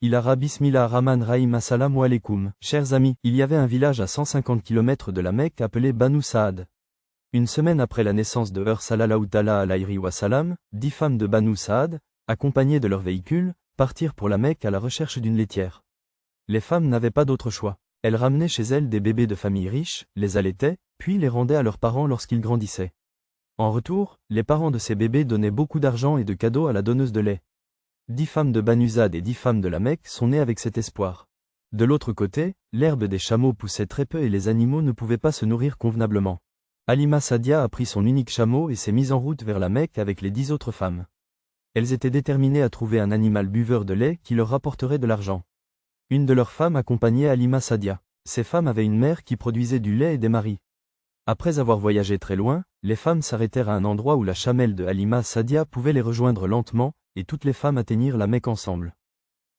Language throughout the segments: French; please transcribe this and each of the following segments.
Ilara Bismillah Rahman Rahim Assalamu alaikum. Chers amis, il y avait un village à 150 km de la Mecque appelé Banu Saad. Une semaine après la naissance de sallallahu ta'ala alayhi wa salam, 10 femmes de Banu Saad, accompagnées de leurs véhicules, partirent pour la Mecque à la recherche d'une laitière. Les femmes n'avaient pas d'autre choix. Elles ramenaient chez elles des bébés de familles riches, les allaitaient, puis les rendaient à leurs parents lorsqu'ils grandissaient. En retour, les parents de ces bébés donnaient beaucoup d'argent et de cadeaux à la donneuse de lait. 10 femmes de Banu Saad et 10 femmes de la Mecque sont nées avec cet espoir. De l'autre côté, l'herbe des chameaux poussait très peu et les animaux ne pouvaient pas se nourrir convenablement. Halima Sadia a pris son unique chameau et s'est mise en route vers la Mecque avec les 10 autres femmes. Elles étaient déterminées à trouver un animal buveur de lait qui leur rapporterait de l'argent. Une de leurs femmes accompagnait Halima Sadia. Ces femmes avaient une mère qui produisait du lait et des maris. Après avoir voyagé très loin, les femmes s'arrêtèrent à un endroit où la chamelle de Halima Sadia pouvait les rejoindre lentement, et toutes les femmes atteignirent la Mecque ensemble.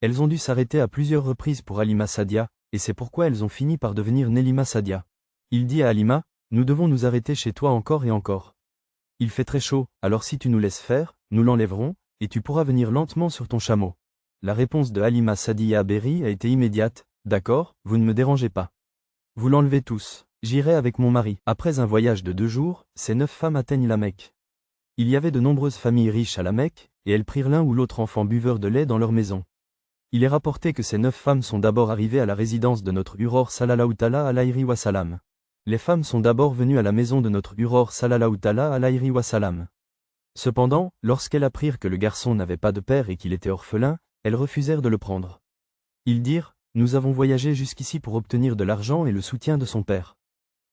Elles ont dû s'arrêter à plusieurs reprises pour Halima Sadia, et c'est pourquoi elles ont fini par devenir Nelima Sadia. Il dit à Halima, « Nous devons nous arrêter chez toi encore et encore. Il fait très chaud, alors si tu nous laisses faire, nous l'enlèverons, et tu pourras venir lentement sur ton chameau. » La réponse de Halima Sadia Berry a été immédiate, « D'accord, vous ne me dérangez pas. Vous l'enlevez tous, j'irai avec mon mari. » Après un voyage de 2 jours, ces 9 femmes atteignent la Mecque. Il y avait de nombreuses familles riches à la Mecque, et elles prirent l'un ou l'autre enfant buveur de lait dans leur maison. Il est rapporté que ces 9 femmes sont d'abord arrivées à la résidence de notre Huror sallallahu ta'ala alayhi wa salam. Les femmes sont d'abord venues à la maison de notre Huror sallallahu ta'ala alayhi wa salam. Cependant, lorsqu'elles apprirent que le garçon n'avait pas de père et qu'il était orphelin, elles refusèrent de le prendre. Ils dirent, « Nous avons voyagé jusqu'ici pour obtenir de l'argent et le soutien de son père.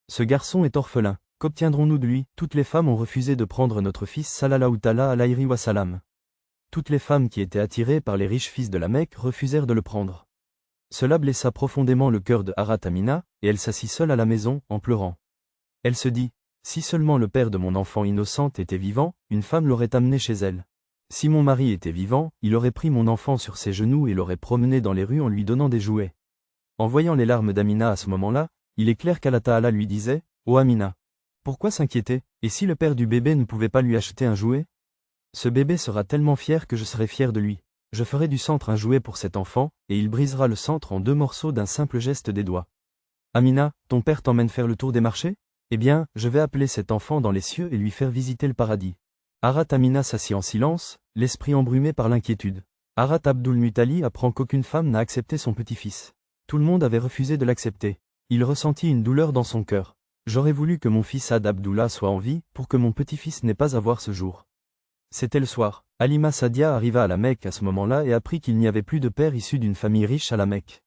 Ce garçon est orphelin, qu'obtiendrons-nous de lui ?» Toutes les femmes ont refusé de prendre notre fils sallallahu ta'ala alayhi wa salam. Toutes les femmes qui étaient attirées par les riches fils de la Mecque refusèrent de le prendre. Cela blessa profondément le cœur de Harat Amina, et elle s'assit seule à la maison, en pleurant. Elle se dit, « Si seulement le père de mon enfant innocente était vivant, une femme l'aurait amené chez elle. Si mon mari était vivant, il aurait pris mon enfant sur ses genoux et l'aurait promené dans les rues en lui donnant des jouets. » En voyant les larmes d'Amina à ce moment-là, il est clair qu'Allah Ta'ala lui disait, « Ô Amina, pourquoi s'inquiéter, et si le père du bébé ne pouvait pas lui acheter un jouet ? Ce bébé sera tellement fier que je serai fier de lui. Je ferai du centre un jouet pour cet enfant, et il brisera le centre en 2 morceaux d'un simple geste des doigts. Amina, ton père t'emmène faire le tour des marchés ? Eh bien, je vais appeler cet enfant dans les cieux et lui faire visiter le paradis. » Harat Amina s'assit en silence, l'esprit embrumé par l'inquiétude. Harat Abdul Muttalib apprend qu'aucune femme n'a accepté son petit-fils. Tout le monde avait refusé de l'accepter. Il ressentit une douleur dans son cœur. « J'aurais voulu que mon fils Ad Abdullah soit en vie, pour que mon petit-fils n'ait pas à voir ce jour. » C'était le soir. Halima Sadia arriva à la Mecque à ce moment-là et apprit qu'il n'y avait plus de père issu d'une famille riche à la Mecque.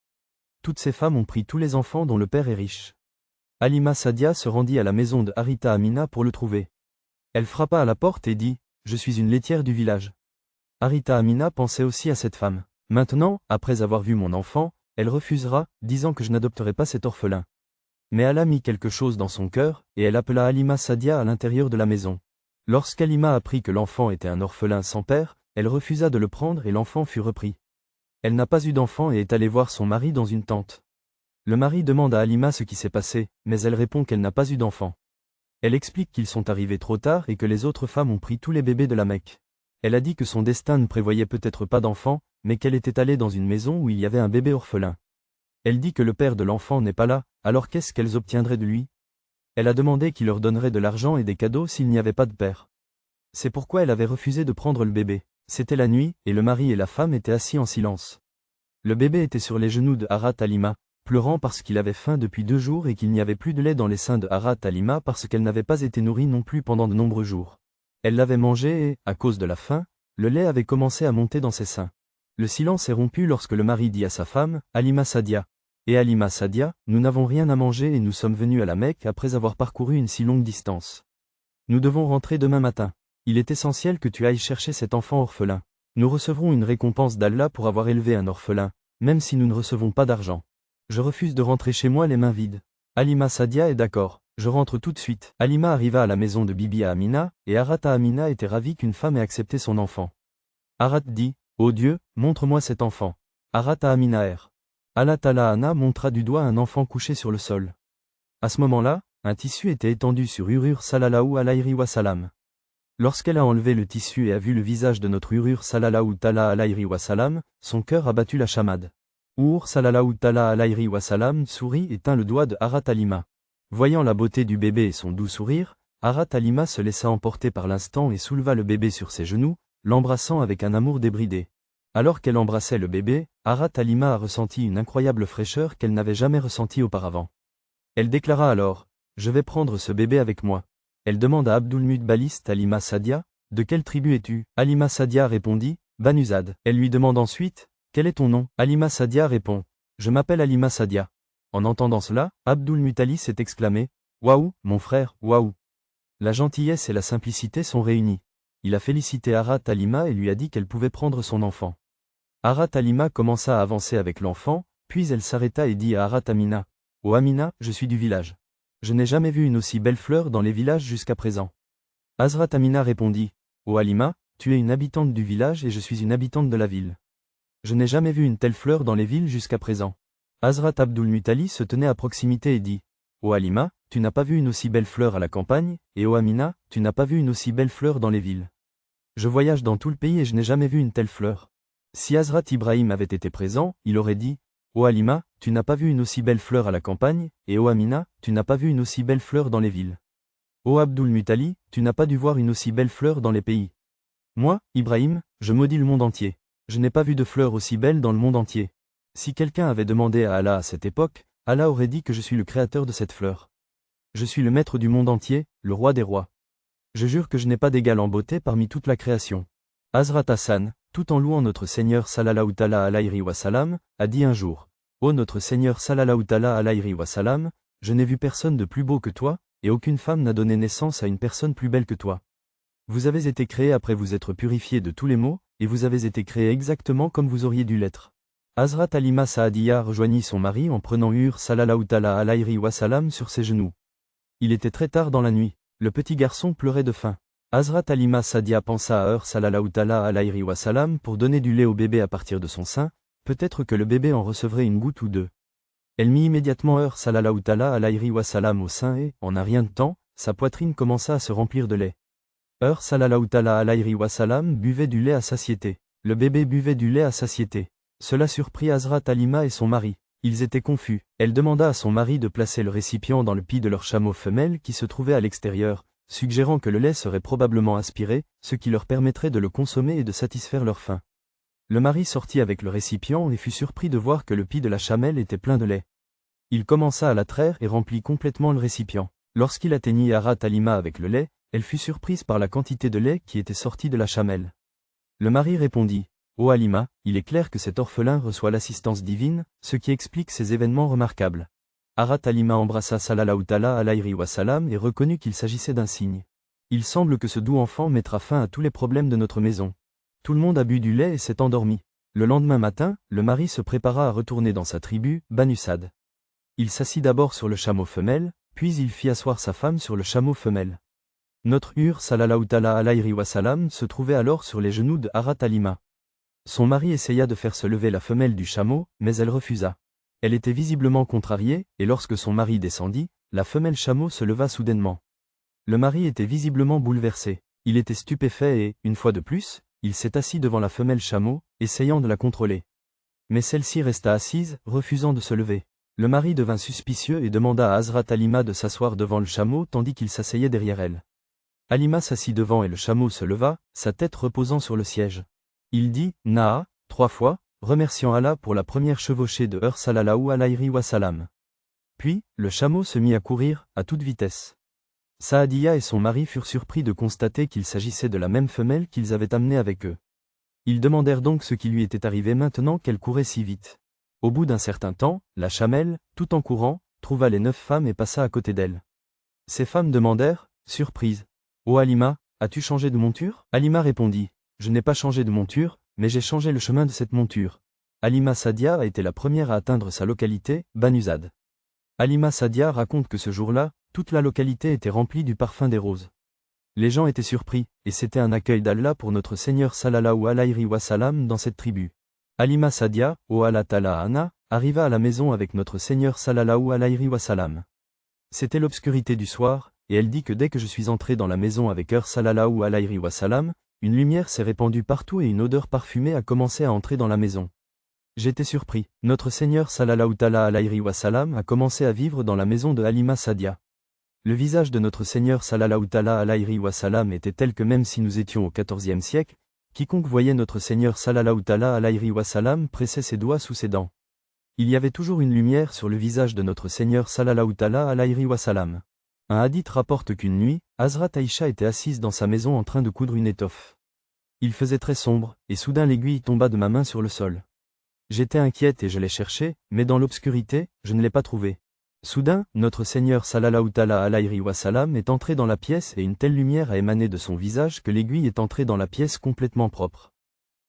Toutes ces femmes ont pris tous les enfants dont le père est riche. Halima Sadia se rendit à la maison de Harita Amina pour le trouver. Elle frappa à la porte et dit, « Je suis une laitière du village. » Harita Amina pensait aussi à cette femme. Maintenant, après avoir vu mon enfant, elle refusera, disant que je n'adopterai pas cet orphelin. Mais Allah mit quelque chose dans son cœur, et elle appela Halima Sadia à l'intérieur de la maison. Lorsqu'Halima apprit que l'enfant était un orphelin sans père, elle refusa de le prendre et l'enfant fut repris. Elle n'a pas eu d'enfant et est allée voir son mari dans une tente. Le mari demande à Halima ce qui s'est passé, mais elle répond qu'elle n'a pas eu d'enfant. Elle explique qu'ils sont arrivés trop tard et que les autres femmes ont pris tous les bébés de la Mecque. Elle a dit que son destin ne prévoyait peut-être pas d'enfant, mais qu'elle était allée dans une maison où il y avait un bébé orphelin. Elle dit que le père de l'enfant n'est pas là, alors qu'est-ce qu'elles obtiendraient de lui ? Elle a demandé qu'il leur donnerait de l'argent et des cadeaux s'il n'y avait pas de père. C'est pourquoi elle avait refusé de prendre le bébé. C'était la nuit, et le mari et la femme étaient assis en silence. Le bébé était sur les genoux de Harat Halima, pleurant parce qu'il avait faim depuis 2 jours et qu'il n'y avait plus de lait dans les seins de Harat Halima parce qu'elle n'avait pas été nourrie non plus pendant de nombreux jours. Elle l'avait mangé et, à cause de la faim, le lait avait commencé à monter dans ses seins. Le silence est rompu lorsque le mari dit à sa femme, Halima Sadia. Et Halima Sadia, nous n'avons rien à manger et nous sommes venus à la Mecque après avoir parcouru une si longue distance. Nous devons rentrer demain matin. Il est essentiel que tu ailles chercher cet enfant orphelin. Nous recevrons une récompense d'Allah pour avoir élevé un orphelin, même si nous ne recevons pas d'argent. Je refuse de rentrer chez moi les mains vides. Halima Sadia est d'accord, je rentre tout de suite. Halima arriva à la maison de Bibi Amina, et Harat Amina était ravie qu'une femme ait accepté son enfant. Harat dit, ô Dieu, montre-moi cet enfant. Harat Amina erre. Allah Ta'ala montra du doigt un enfant couché sur le sol. À ce moment-là, un tissu était étendu sur Hurur sallallahu alayhi wa salam. Lorsqu'elle a enlevé le tissu et a vu le visage de notre Urur sallallahu ta'ala alayhi wa salam, son cœur a battu la chamade. Urur sallallahu ta'ala alayhi wa salam sourit et tint le doigt de Harat Halima. Voyant la beauté du bébé et son doux sourire, Harat Halima se laissa emporter par l'instant et souleva le bébé sur ses genoux, l'embrassant avec un amour débridé. Alors qu'elle embrassait le bébé, Harat Halima a ressenti une incroyable fraîcheur qu'elle n'avait jamais ressentie auparavant. Elle déclara alors, « Je vais prendre ce bébé avec moi. » Elle demande à Abdulmutbalist Halima Sadia, « De quelle tribu es-tu » Halima Sadia répondit, « Banuzad. » Elle lui demande ensuite, « Quel est ton nom » Halima Sadia répond, « Je m'appelle Halima Sadia. » En entendant cela, Abdulmuttalib s'est exclamé, « Waouh, mon frère, waouh !» La gentillesse et la simplicité sont réunies. Il a félicité Harat Halima et lui a dit qu'elle pouvait prendre son enfant. Harat Halima commença à avancer avec l'enfant, puis elle s'arrêta et dit à Harat Amina, « Oh Amina, je suis du village. Je n'ai jamais vu une aussi belle fleur dans les villages jusqu'à présent. » Hazrat Amina répondit, « Oh Halima, tu es une habitante du village et je suis une habitante de la ville. Je n'ai jamais vu une telle fleur dans les villes jusqu'à présent. » Hazrat Abdulmuttalib se tenait à proximité et dit, « Oh Halima, tu n'as pas vu une aussi belle fleur à la campagne, et oh Amina, tu n'as pas vu une aussi belle fleur dans les villes. Je voyage dans tout le pays et je n'ai jamais vu une telle fleur. » Si Hazrat Ibrahim avait été présent, il aurait dit, « Oh Halima, tu n'as pas vu une aussi belle fleur à la campagne, et oh Amina, tu n'as pas vu une aussi belle fleur dans les villes. Oh Abdulmuttalib, tu n'as pas dû voir une aussi belle fleur dans les pays. Moi, Ibrahim, je maudis le monde entier. Je n'ai pas vu de fleur aussi belle dans le monde entier. » Si quelqu'un avait demandé à Allah à cette époque, Allah aurait dit que je suis le créateur de cette fleur. Je suis le maître du monde entier, le roi des rois. Je jure que je n'ai pas d'égal en beauté parmi toute la création. Hazrat Hassan, tout en louant notre Seigneur sallallahu ta'ala alayhi wa salam, a dit un jour, « Ô notre Seigneur sallallahu ta'ala alayhi wa salam, je n'ai vu personne de plus beau que toi, et aucune femme n'a donné naissance à une personne plus belle que toi. Vous avez été créé après vous être purifié de tous les maux, et vous avez été créé exactement comme vous auriez dû l'être. » Hazrat Halima Saadiya rejoignit son mari en prenant Urur sallallahu ta'ala alayhi wa salam sur ses genoux. Il était très tard dans la nuit, le petit garçon pleurait de faim. Hazrat Halima Sadia pensa à Urur sallallahu ta'ala alayhi wa salam pour donner du lait au bébé à partir de son sein, peut-être que le bébé en recevrait une goutte ou deux. Elle mit immédiatement Urur sallallahu ta'ala alayhi wa salam au sein et, en un rien de temps, sa poitrine commença à se remplir de lait. Urur sallallahu ta'ala alayhi wa salam buvait du lait à satiété. Le bébé buvait du lait à satiété. Cela surprit Hazrat Halima et son mari. Ils étaient confus. Elle demanda à son mari de placer le récipient dans le pis de leur chameau femelle qui se trouvait à l'extérieur, suggérant que le lait serait probablement aspiré, ce qui leur permettrait de le consommer et de satisfaire leur faim. Le mari sortit avec le récipient et fut surpris de voir que le pis de la chamelle était plein de lait. Il commença à la traire et remplit complètement le récipient. Lorsqu'il atteignit Harat Halima avec le lait, elle fut surprise par la quantité de lait qui était sortie de la chamelle. Le mari répondit, « Oh Halima, il est clair que cet orphelin reçoit l'assistance divine, ce qui explique ces événements remarquables. » Harat Halima embrassa sallallahu ta'ala alayhi wa salam et reconnut qu'il s'agissait d'un signe. Il semble que ce doux enfant mettra fin à tous les problèmes de notre maison. Tout le monde a bu du lait et s'est endormi. Le lendemain matin, le mari se prépara à retourner dans sa tribu, Banusad. Il s'assit d'abord sur le chameau femelle, puis il fit asseoir sa femme sur le chameau femelle. Notre Urur sallallahu ta'ala alayhi wa salam se trouvait alors sur les genoux de Harat Halima. Son mari essaya de faire se lever la femelle du chameau, mais elle refusa. Elle était visiblement contrariée, et lorsque son mari descendit, la femelle chameau se leva soudainement. Le mari était visiblement bouleversé. Il était stupéfait et, une fois de plus, il s'est assis devant la femelle chameau, essayant de la contrôler. Mais celle-ci resta assise, refusant de se lever. Le mari devint suspicieux et demanda à Hazrat Halima de s'asseoir devant le chameau tandis qu'il s'asseyait derrière elle. Halima s'assit devant et le chameau se leva, sa tête reposant sur le siège. Il dit « Naa » 3 fois, remerciant Allah pour la première chevauchée de Urur sallallahu alayhi wa salam. Puis, le chameau se mit à courir, à toute vitesse. Saadiya et son mari furent surpris de constater qu'il s'agissait de la même femelle qu'ils avaient amenée avec eux. Ils demandèrent donc ce qui lui était arrivé maintenant qu'elle courait si vite. Au bout d'un certain temps, la chamelle, tout en courant, trouva les 9 femmes et passa à côté d'elles. Ces femmes demandèrent, surprises, « Oh Halima, as-tu changé de monture ?» Halima répondit, « Je n'ai pas changé de monture, mais j'ai changé le chemin de cette monture. » Halima Sadia a été la première à atteindre sa localité, Banuzad. Halima Sadia raconte que ce jour-là, toute la localité était remplie du parfum des roses. Les gens étaient surpris, et c'était un accueil d'Allah pour notre Seigneur sallallahu alayhi wa salam dans cette tribu. Halima Sadia, ô Allah Ta'ala Anna, arriva à la maison avec notre Seigneur sallallahu alayhi wa salam. C'était l'obscurité du soir, et elle dit que dès que je suis entré dans la maison avec sallallahu alayhi wa sallam, une lumière s'est répandue partout et une odeur parfumée a commencé à entrer dans la maison. J'étais surpris. Notre Seigneur sallallahu alayhi wa sallam a commencé à vivre dans la maison de Halima Sadia. Le visage de notre Seigneur sallallahu alayhi wa sallam était tel que même si nous étions au XIVe siècle, quiconque voyait notre Seigneur sallallahu alayhi wa sallam pressait ses doigts sous ses dents. Il y avait toujours une lumière sur le visage de notre Seigneur sallallahu alayhi wa sallam. Un hadith rapporte qu'une nuit, Hazrat Aïcha était assise dans sa maison en train de coudre une étoffe. Il faisait très sombre, et soudain l'aiguille tomba de ma main sur le sol. J'étais inquiète et je l'ai cherchée, mais dans l'obscurité, je ne l'ai pas trouvée. Soudain, notre Seigneur sallallahu alayhi wa sallam est entré dans la pièce et une telle lumière a émané de son visage que l'aiguille est entrée dans la pièce complètement propre.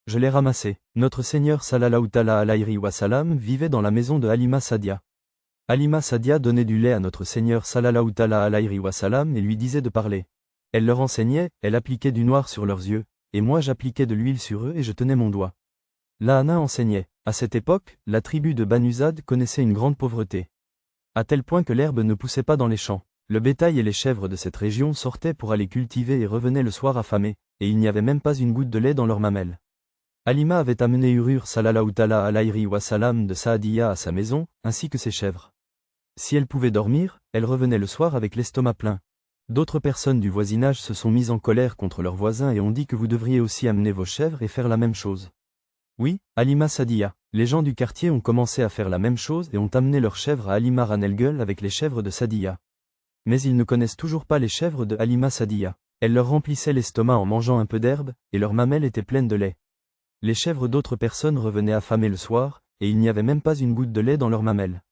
Je l'ai ramassée. Notre Seigneur sallallahu alayhi wa sallam vivait dans la maison de Halima Sadia. Halima Sadia donnait du lait à notre Seigneur sallallahu alayhi wa sallam et lui disait de parler. Elle leur enseignait, elle appliquait du noir sur leurs yeux, et moi j'appliquais de l'huile sur eux et je tenais mon doigt. Lahana enseignait. À cette époque, la tribu de Banu Zad connaissait une grande pauvreté. À tel point que l'herbe ne poussait pas dans les champs. Le bétail et les chèvres de cette région sortaient pour aller cultiver et revenaient le soir affamés, et il n'y avait même pas une goutte de lait dans leurs mamelles. Halima avait amené Urur sallallahu alayhi wa sallam de Saadiya à sa maison, ainsi que ses chèvres. Si elle pouvait dormir, elle revenait le soir avec l'estomac plein. D'autres personnes du voisinage se sont mises en colère contre leurs voisins et ont dit que vous devriez aussi amener vos chèvres et faire la même chose. Oui, Halima Sadia. Les gens du quartier ont commencé à faire la même chose et ont amené leurs chèvres à Halima Ranelgul avec les chèvres de Sadia. Mais ils ne connaissent toujours pas les chèvres de Halima Sadia. Elles leur remplissaient l'estomac en mangeant un peu d'herbe, et leurs mamelles étaient pleines de lait. Les chèvres d'autres personnes revenaient affamées le soir, et il n'y avait même pas une goutte de lait dans leurs mamelles.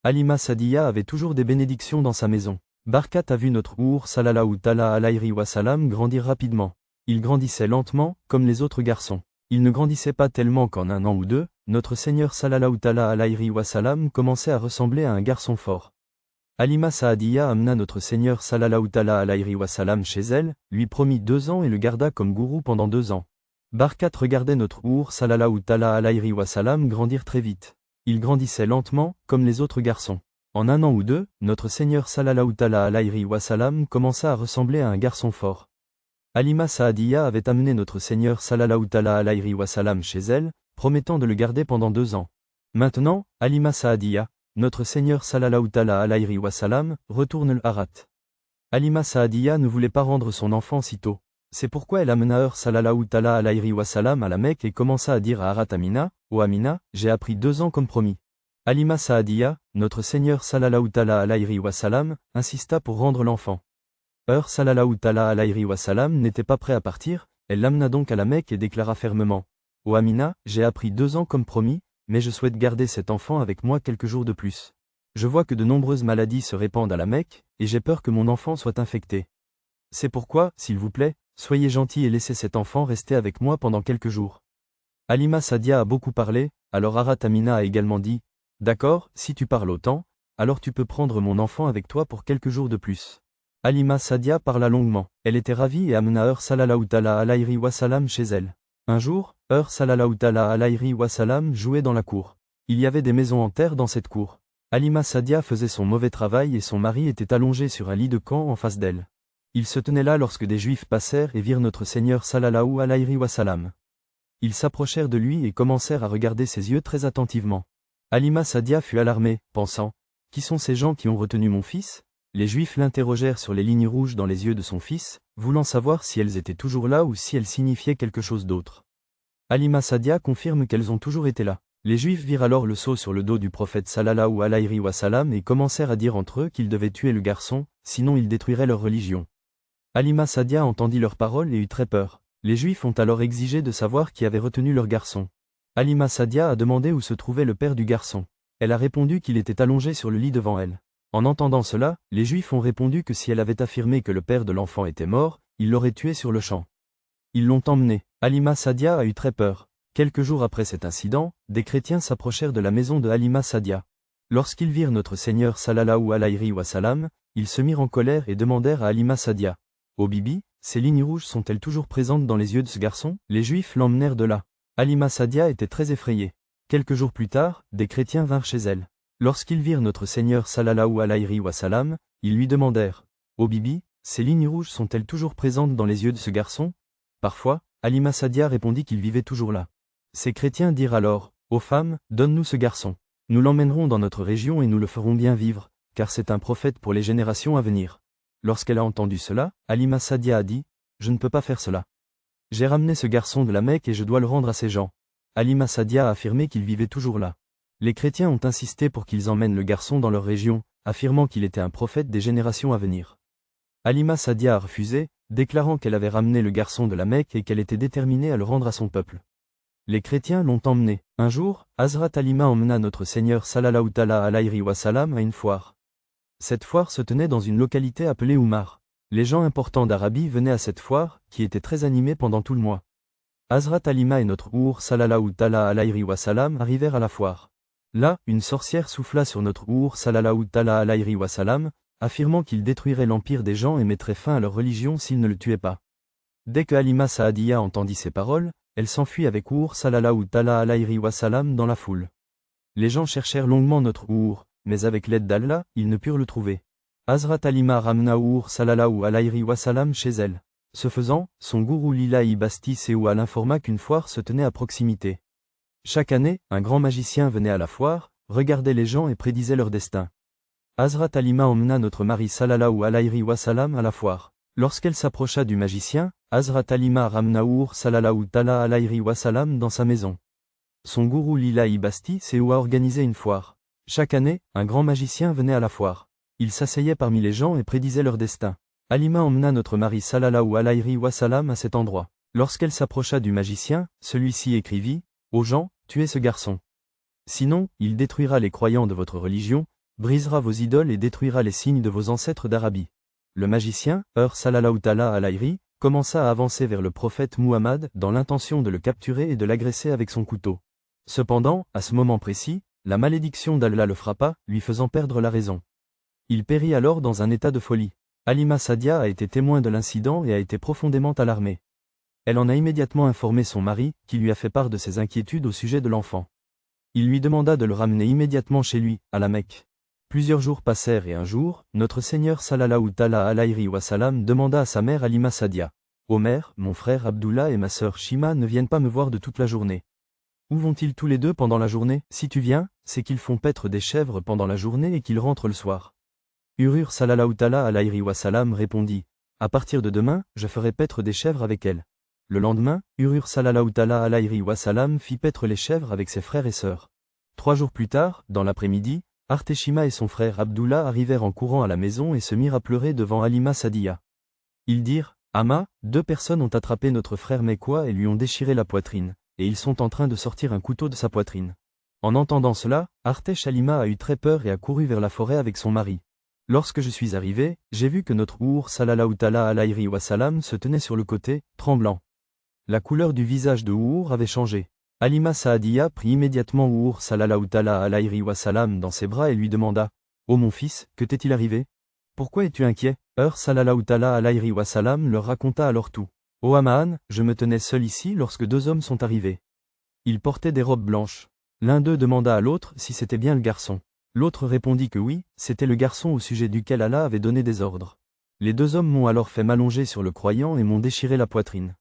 Halima Sadia avait toujours des bénédictions dans sa maison. Barkat a vu notre Our sallallahu alayhi wa sallam grandir rapidement. Il grandissait lentement, comme les autres garçons. Il ne grandissait pas tellement qu'en un an ou deux, notre Seigneur sallallahu alayhi wa sallam commençait à ressembler à un garçon fort. Halima Saadiya amena notre Seigneur sallallahu alayhi wa sallam chez elle, lui promit 2 ans et le garda comme gourou pendant 2 ans. Barkat regardait notre Our sallallahu alayhi wa sallam grandir très vite. Il grandissait lentement, comme les autres garçons. En un an ou deux, notre Seigneur sallallahu alayhi wa sallam commença à ressembler à un garçon fort. Halima Saadiya avait amené notre Seigneur sallallahu alayhi wa sallam chez elle, promettant de le garder pendant 2 ans. Maintenant, Halima Saadiya, notre Seigneur sallallahu alayhi wa sallam, retourne le Harat. Halima Saadiya ne voulait pas rendre son enfant si tôt. C'est pourquoi elle amena sallallahu alayhi wa sallam à la Mecque et commença à dire à Harat Amina, « Oh Amina, j'ai appris 2 ans comme promis. » Halima Saadiya, notre Seigneur sallallahu alayhi wa sallam, insista pour rendre l'enfant. Sallallahu alayhi wa sallam n'était pas prêt à partir, elle l'amena donc à la Mecque et déclara fermement, « Oh Amina, j'ai appris 2 ans comme promis, mais je souhaite garder cet enfant avec moi quelques jours de plus. Je vois que de nombreuses maladies se répandent à la Mecque, et j'ai peur que mon enfant soit infecté. C'est pourquoi, s'il vous plaît, soyez gentil et laissez cet enfant rester avec moi pendant quelques jours. » Halima Sadia a beaucoup parlé, alors Harat Amina a également dit, « D'accord, si tu parles autant, alors tu peux prendre mon enfant avec toi pour quelques jours de plus. » Halima Sadia parla longuement. Elle était ravie et amena sallallahu alayhi wa sallam chez elle. Un jour, sallallahu alayhi wa sallam jouait dans la cour. Il y avait des maisons en terre dans cette cour. Halima Sadia faisait son mauvais travail et son mari était allongé sur un lit de camp en face d'elle. Il se tenait là lorsque des Juifs passèrent et virent notre Seigneur sallallahu alayhi wa sallam. Ils s'approchèrent de lui et commencèrent à regarder ses yeux très attentivement. Halima Sadia fut alarmée, pensant, « Qui sont ces gens qui ont retenu mon fils ?» Les Juifs l'interrogèrent sur les lignes rouges dans les yeux de son fils, voulant savoir si elles étaient toujours là ou si elles signifiaient quelque chose d'autre. Halima Sadia confirme qu'elles ont toujours été là. Les Juifs virent alors le sceau sur le dos du prophète sallallahu alayhi wa sallam et commencèrent à dire entre eux qu'ils devaient tuer le garçon, sinon ils détruiraient leur religion. Halima Sadia entendit leurs paroles et eut très peur. Les Juifs ont alors exigé de savoir qui avait retenu leur garçon. Halima Sadia a demandé où se trouvait le père du garçon. Elle a répondu qu'il était allongé sur le lit devant elle. En entendant cela, les Juifs ont répondu que si elle avait affirmé que le père de l'enfant était mort, ils l'auraient tué sur le champ. Ils l'ont emmené. Halima Sadia a eu très peur. Quelques jours après cet incident, des chrétiens s'approchèrent de la maison de Halima Sadia. Lorsqu'ils virent notre Seigneur sallallahu alayhi wa sallam, ils se mirent en colère et demandèrent à Halima Sadia, « Oh Bibi, ces lignes rouges sont-elles toujours présentes dans les yeux de ce garçon ?» Les Juifs l'emmenèrent de là. Halima Sadia était très effrayée. Quelques jours plus tard, des chrétiens vinrent chez elle. Lorsqu'ils virent notre Seigneur sallallahu alayhi wa sallam, ils lui demandèrent, Oh Bibi, ces lignes rouges sont-elles toujours présentes dans les yeux de ce garçon? Parfois, Halima Saadia répondit qu'il vivait toujours là. Ces chrétiens dirent alors, ô femme, donne-nous ce garçon. Nous l'emmènerons dans notre région et nous le ferons bien vivre, car c'est un prophète pour les générations à venir. Lorsqu'elle a entendu cela, Halima Saadia a dit, je ne peux pas faire cela. J'ai ramené ce garçon de la Mecque et je dois le rendre à ces gens. Halima Saadia a affirmé qu'il vivait toujours là. Les chrétiens ont insisté pour qu'ils emmènent le garçon dans leur région, affirmant qu'il était un prophète des générations à venir. Halima Saadia a refusé, déclarant qu'elle avait ramené le garçon de la Mecque et qu'elle était déterminée à le rendre à son peuple. Les chrétiens l'ont emmené. Un jour, Hazrat Halima emmena notre Seigneur sallallahu alayhi wa sallam à une foire. Cette foire se tenait dans une localité appelée Oumar. Les gens importants d'Arabie venaient à cette foire, qui était très animée pendant tout le mois. Hazrat Halima et notre Our sallallahu alayhi wa sallam arrivèrent à la foire. Là, une sorcière souffla sur notre Our sallallahu alayhi wa sallam, affirmant qu'il détruirait l'empire des gens et mettrait fin à leur religion s'ils ne le tuaient pas. Dès que Halima Saadia entendit ces paroles, elle s'enfuit avec Our sallallahu alayhi wa sallam dans la foule. Les gens cherchèrent longuement notre Our, mais avec l'aide d'Allah, ils ne purent le trouver. Hazrat Halima ramena Our sallallahu alayhi wa sallam chez elle. Ce faisant, son gourou Lilahi Basti Seoual informa qu'une foire se tenait à proximité. Chaque année, un grand magicien venait à la foire, regardait les gens et prédisait leur destin. Hazrat Halima emmena notre mari sallallahu alayhi wa sallam à la foire. Lorsqu'elle s'approcha du magicien, Hazrat Halima ramena Our sallallahu alayhi wa sallam dans sa maison. Son gourou Lilahi Basti Seou a organisé une foire. Chaque année, un grand magicien venait à la foire. Il s'asseyait parmi les gens et prédisait leur destin. Halima emmena notre mari sallallahu alayhi wa sallam à cet endroit. Lorsqu'elle s'approcha du magicien, celui-ci écrivit, « Aux gens, tuez ce garçon. Sinon, il détruira les croyants de votre religion, brisera vos idoles et détruira les signes de vos ancêtres d'Arabie. » Le magicien, sallallahu alayhi, commença à avancer vers le prophète Muhammad dans l'intention de le capturer et de l'agresser avec son couteau. Cependant, à ce moment précis, la malédiction d'Allah le frappa, lui faisant perdre la raison. Il périt alors dans un état de folie. Halima Saadia a été témoin de l'incident et a été profondément alarmée. Elle en a immédiatement informé son mari, qui lui a fait part de ses inquiétudes au sujet de l'enfant. Il lui demanda de le ramener immédiatement chez lui, à la Mecque. Plusieurs jours passèrent et un jour, notre Seigneur sallallahu alayhi wa sallam demanda à sa mère Halima Saadia, « Ô mère, mon frère Abdullah et ma sœur Shima ne viennent pas me voir de toute la journée. Où vont-ils tous les deux pendant la journée? Si tu viens, c'est qu'ils font paître des chèvres pendant la journée et qu'ils rentrent le soir. » Urur sallallahu alayhi wa sallam répondit, « À partir de demain, je ferai paître des chèvres avec elles. » Le lendemain, Urur sallallahu alayhi wa sallam fit paître les chèvres avec ses frères et sœurs. 3 jours plus tard, dans l'après-midi, Arteshima et son frère Abdullah arrivèrent en courant à la maison et se mirent à pleurer devant Halima Saadia. Ils dirent, « Ama, 2 personnes ont attrapé notre frère Mekwa et lui ont déchiré la poitrine, et ils sont en train de sortir un couteau de sa poitrine. » En entendant cela, Artesh Halima a eu très peur et a couru vers la forêt avec son mari. Lorsque je suis arrivé, j'ai vu que notre Our sallallahu alayhi wa sallam se tenait sur le côté, tremblant. La couleur du visage de Our avait changé. Halima Saadia prit immédiatement Our sallallahu alayhi wa sallam dans ses bras et lui demanda, « Ô mon fils, que t'est-il arrivé? Pourquoi es-tu inquiet ?» sallallahu alayhi wa sallam leur raconta alors tout. « Ô Amaan, je me tenais seul ici lorsque 2 hommes sont arrivés. Ils portaient des robes blanches. L'un d'eux demanda à l'autre si c'était bien le garçon. L'autre répondit que oui, c'était le garçon au sujet duquel Allah avait donné des ordres. Les 2 hommes m'ont alors fait m'allonger sur le croyant et m'ont déchiré la poitrine.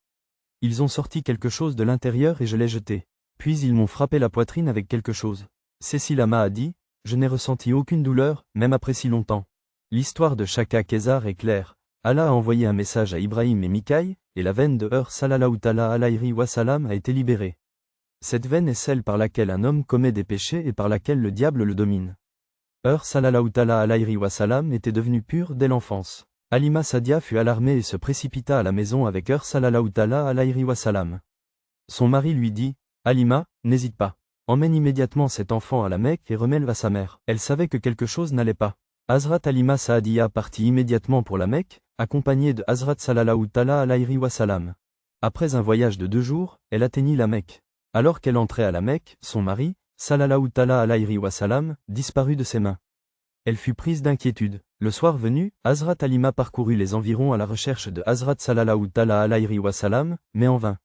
Ils ont sorti quelque chose de l'intérieur et je l'ai jeté. Puis ils m'ont frappé la poitrine avec quelque chose. Cécile Ama a dit, « Je n'ai ressenti aucune douleur, même après si longtemps. » L'histoire de Shaka Kézar est claire. Allah a envoyé un message à Ibrahim et Mikaï, et la veine de sallallahu alayhi wa sallam a été libérée. Cette veine est celle par laquelle un homme commet des péchés et par laquelle le diable le domine. Sallallahu alayhi wa sallam était devenu pur dès l'enfance. Halima Saadia fut alarmée et se précipita à la maison avec sallallahu alayhi wa sallam. Son mari lui dit, « Halima, n'hésite pas. Emmène immédiatement cet enfant à la Mecque et remets-le à sa mère. » Elle savait que quelque chose n'allait pas. Hazrat Halima Saadia partit immédiatement pour la Mecque, accompagnée de Hazrat sallallahu alayhi wa sallam. Après un voyage de 2 jours, elle atteignit la Mecque. Alors qu'elle entrait à la Mecque, son mari, sallallahu alayhi wa sallam, disparut de ses mains. Elle fut prise d'inquiétude. Le soir venu, Hazrat Halima parcourut les environs à la recherche de Hazrat sallallahu alayhi wa sallam, mais en vain.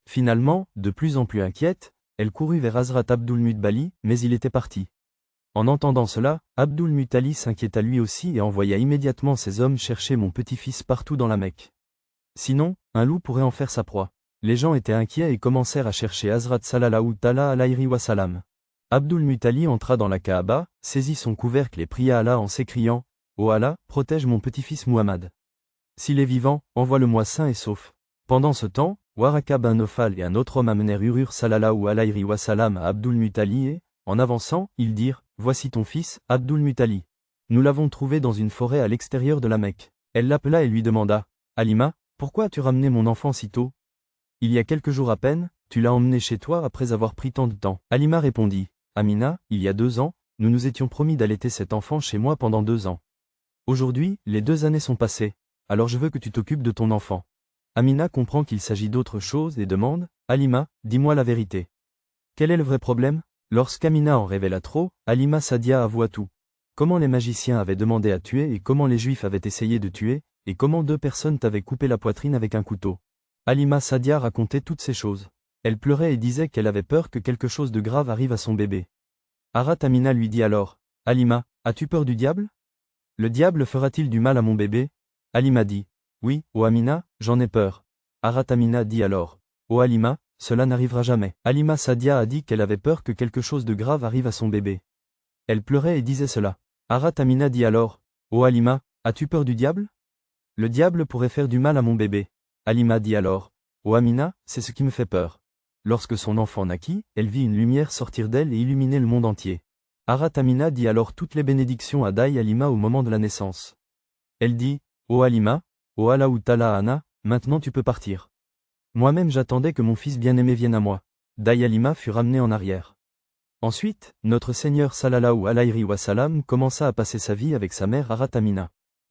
Finalement, de plus en plus inquiète, elle courut vers Hazrat Abdul Muttalib, mais il était parti. En entendant cela, Abdul Muttalib s'inquiéta lui aussi et envoya immédiatement ses hommes chercher mon petit-fils partout dans la Mecque. Sinon, un loup pourrait en faire sa proie. Les gens étaient inquiets et commencèrent à chercher Hazrat sallallahu ta'ala alayhi wa sallam. Abdul Muttalib entra dans la Kaaba, saisit son couvercle et pria Allah en s'écriant « Ô Allah, protège mon petit-fils Muhammad. S'il est vivant, envoie-le-moi sain et sauf. » Pendant ce temps, Waraka bin Nofal et un autre homme amenèrent Urur sallallahu alayhi wa sallam à Abdul Muttalib et, en avançant, ils dirent « Voici ton fils, Abdul Muttalib. Nous l'avons trouvé dans une forêt à l'extérieur de la Mecque. » Elle l'appela et lui demanda « Halima, pourquoi as-tu ramené mon enfant si tôt? Il y a quelques jours à peine, tu l'as emmené chez toi après avoir pris tant de temps. » Halima répondit « Amina, il y a 2 ans, nous nous étions promis d'allaiter cet enfant chez moi pendant 2 ans. Aujourd'hui, les 2 années sont passées, alors je veux que tu t'occupes de ton enfant. » Amina comprend qu'il s'agit d'autre chose et demande « Halima, dis-moi la vérité. Quel est le vrai problème ?» Lorsqu'Amina en révéla trop, Halima Sadia avoua tout. Comment les magiciens avaient demandé à tuer et comment les juifs avaient essayé de tuer, et comment 2 personnes t'avaient coupé la poitrine avec un couteau. Halima Sadia racontait toutes ces choses. Elle pleurait et disait qu'elle avait peur que quelque chose de grave arrive à son bébé. Harat Amina lui dit alors « Halima, as-tu peur du diable? Le diable fera-t-il du mal à mon bébé ?» Halima dit « Oui, ô Amina, j'en ai peur. » Harat Amina dit alors « Ô Halima, cela n'arrivera jamais. » Halima Sadia a dit qu'elle avait peur que quelque chose de grave arrive à son bébé. Elle pleurait et disait cela. Harat Amina dit alors « Ô Halima, as-tu peur du diable? Le diable pourrait faire du mal à mon bébé. » Halima dit alors « Ô Amina, c'est ce qui me fait peur. » Lorsque son enfant naquit, elle vit une lumière sortir d'elle et illuminer le monde entier. Harat Amina dit alors toutes les bénédictions à Daï Halima au moment de la naissance. Elle dit « Ô Halima, ô Allah ou Tala Ana, maintenant tu peux partir. Moi-même j'attendais que mon fils bien-aimé vienne à moi. » Daï Halima fut ramené en arrière. Ensuite, notre Seigneur sallallahu alayhi wa sallam commença à passer sa vie avec sa mère Harat Amina.